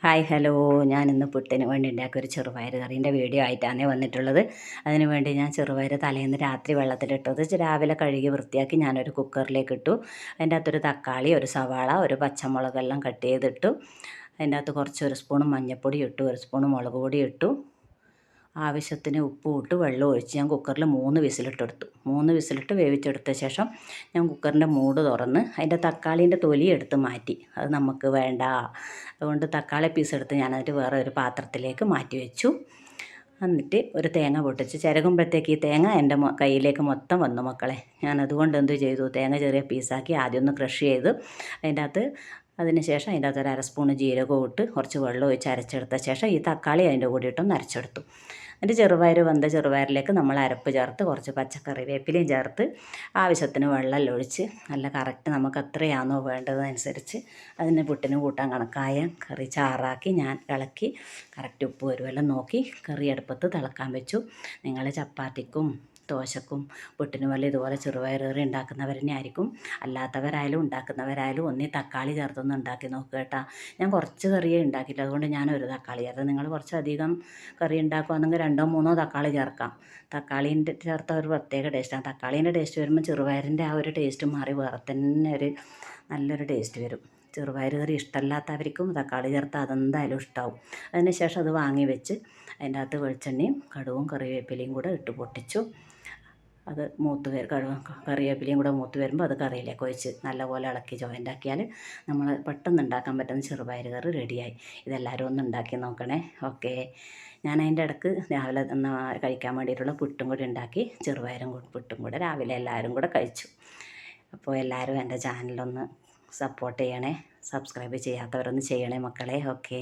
Hi hello, ഞാനിന്ന് പുട്ടിന് വേണ്ടി ഉണ്ടാക്കിയ ഒരു ചെറുപയർ കറീൻ്റെ വീഡിയോ ആയിട്ടാണ് വന്നിട്ടുള്ളത്. അതിന് വേണ്ടി ഞാൻ ചെറുപയർ തലേന്ന് രാത്രി വെള്ളത്തിലിട്ടത് രാവിലെ കഴുകി വൃത്തിയാക്കി ഞാനൊരു കുക്കറിലേക്ക് ഇട്ടു. അതിൻ്റെ അകത്തൊരു തക്കാളി, ഒരു സവാള, ഒരു പച്ചമുളകെല്ലാം കട്ട് ചെയ്തിട്ടു. അതിൻ്റെ അകത്ത് കുറച്ച് ഒരു സ്പൂൺ മഞ്ഞൾപ്പൊടി ഇട്ടു, ഒരു സ്പൂൺ മുളക് പൊടി ഇട്ടു, ആവശ്യത്തിന് ഉപ്പും ഇട്ട് വെള്ളം ഒഴിച്ച് ഞാൻ കുക്കറിൽ 3 വിസിലിട്ടെടുത്തു. 3 വിസിലിട്ട് വേവിച്ചെടുത്ത ശേഷം ഞാൻ കുക്കറിൻ്റെ മൂട് തുറന്ന് അതിൻ്റെ തക്കാളീൻ്റെ തൊലി എടുത്ത് മാറ്റി. അത് നമുക്ക് വേണ്ട, അതുകൊണ്ട് തക്കാളി പീസ് എടുത്ത് ഞാനതിട്ട് വേറെ ഒരു പാത്രത്തിലേക്ക് മാറ്റി വെച്ചു. എന്നിട്ട് ഒരു തേങ്ങ പൊട്ടിച്ച് ചിരകുമ്പോഴത്തേക്ക് ഈ തേങ്ങ എൻ്റെ കയ്യിലേക്ക് മൊത്തം വന്നു മക്കളെ. ഞാനതുകൊണ്ട് എന്ത് ചെയ്തു, തേങ്ങ ചെറിയ പീസാക്കി ആദ്യം ഒന്ന് ക്രഷ് ചെയ്ത് അതിൻ്റെ അകത്ത് അതിന് ശേഷം അതിൻ്റെ അകത്ത് ഒരു അര സ്പൂണ് ജീരകവും ഇട്ട് കുറച്ച് വെള്ളം ഒഴിച്ച് അരച്ചെടുത്ത ശേഷം ഈ തക്കാളി അതിൻ്റെ കൂടെ ഇട്ടൊന്ന് അരച്ചെടുത്തു. എന്നിട്ട് ചെറുപയർ വെന്ത ചെറുപയറിലേക്ക് നമ്മൾ അരപ്പ് ചേർത്ത് കുറച്ച് പച്ചക്കറി വേപ്പിലയും ചേർത്ത് ആവശ്യത്തിന് വെള്ളം ഒഴിച്ച് നല്ല കറക്റ്റ് നമുക്ക് എത്രയാണോ വേണ്ടതനുസരിച്ച് അതിന് പുട്ടിന് കൂട്ടാൻ കണക്കായ കറി ചാറാക്കി ഞാൻ ഇളക്കി കറക്റ്റ് ഉപ്പ് വരുമെല്ലാം നോക്കി കറി അടുപ്പത്ത് തിളക്കാൻ വെച്ചു. നിങ്ങൾ ചപ്പാത്തിക്കും ദോശക്കും പുട്ടിനും വല്ല ഇതുപോലെ ചെറുപയർ കറി ഉണ്ടാക്കുന്നവരെന്നെ ആയിരിക്കും. അല്ലാത്തവരായാലും ഉണ്ടാക്കുന്നവരായാലും ഒന്നീ തക്കാളി ചേർത്തൊന്ന് ഉണ്ടാക്കി നോക്കുക കേട്ടോ. ഞാൻ കുറച്ച് കറിയേ ഉണ്ടാക്കിയില്ല, അതുകൊണ്ട് ഞാനൊരു തക്കാളി ചേർത്ത്. നിങ്ങൾ കുറച്ചധികം കറി ഉണ്ടാക്കുകയാണെങ്കിൽ 2-3 തക്കാളി ചേർക്കാം. തക്കാളീൻ്റെ ചേർത്ത ഒരു പ്രത്യേക ടേസ്റ്റാണ്. തക്കാളീൻ്റെ ടേസ്റ്റ് വരുമ്പോൾ ചെറുപയറിൻ്റെ ആ ഒരു ടേസ്റ്റ് മാറി വേറെ തന്നെ ഒരു നല്ലൊരു ടേസ്റ്റ് വരും. ചെറുപയർ കറി ഇഷ്ടമല്ലാത്തവർക്കും തക്കാളി ചേർത്ത് അതെന്തായാലും ഇഷ്ടമാവും. അതിന് ശേഷം അത് വാങ്ങി വെച്ച് അതിൻ്റെ അകത്ത് വെളിച്ചെണ്ണയും കടുവും കറിവേപ്പിലയും കൂടെ ഇട്ട് പൊട്ടിച്ചു. അത് കറിവേപ്പിലയും കൂടെ മൂത്ത് വരുമ്പോൾ അത് കറിയിലേക്ക് ഒഴിച്ച് നല്ലപോലെ ഇളക്കി ജോയിൻ്റാക്കിയാൽ നമ്മൾ പെട്ടെന്ന് ഉണ്ടാക്കാൻ പറ്റുന്ന ചെറുപയർ കറി റെഡിയായി. ഇതെല്ലാവരും ഒന്ന് ഉണ്ടാക്കി നോക്കണേ. ഓക്കെ, ഞാൻ അതിൻ്റെ ഇടയ്ക്ക് രാവിലെ കഴിക്കാൻ വേണ്ടിയിട്ടുള്ള പുട്ടും കൂടി ഉണ്ടാക്കി, ചെറുപയറും പുട്ടും കൂടെ രാവിലെ എല്ലാവരും കൂടെ കഴിച്ചു. അപ്പോൾ എല്ലാവരും എൻ്റെ ചാനലൊന്ന് സപ്പോർട്ട് ചെയ്യണേ. സബ്സ്ക്രൈബ് ചെയ്യാത്തവരൊന്ന് ചെയ്യണേ മക്കളെ. ഓക്കെ.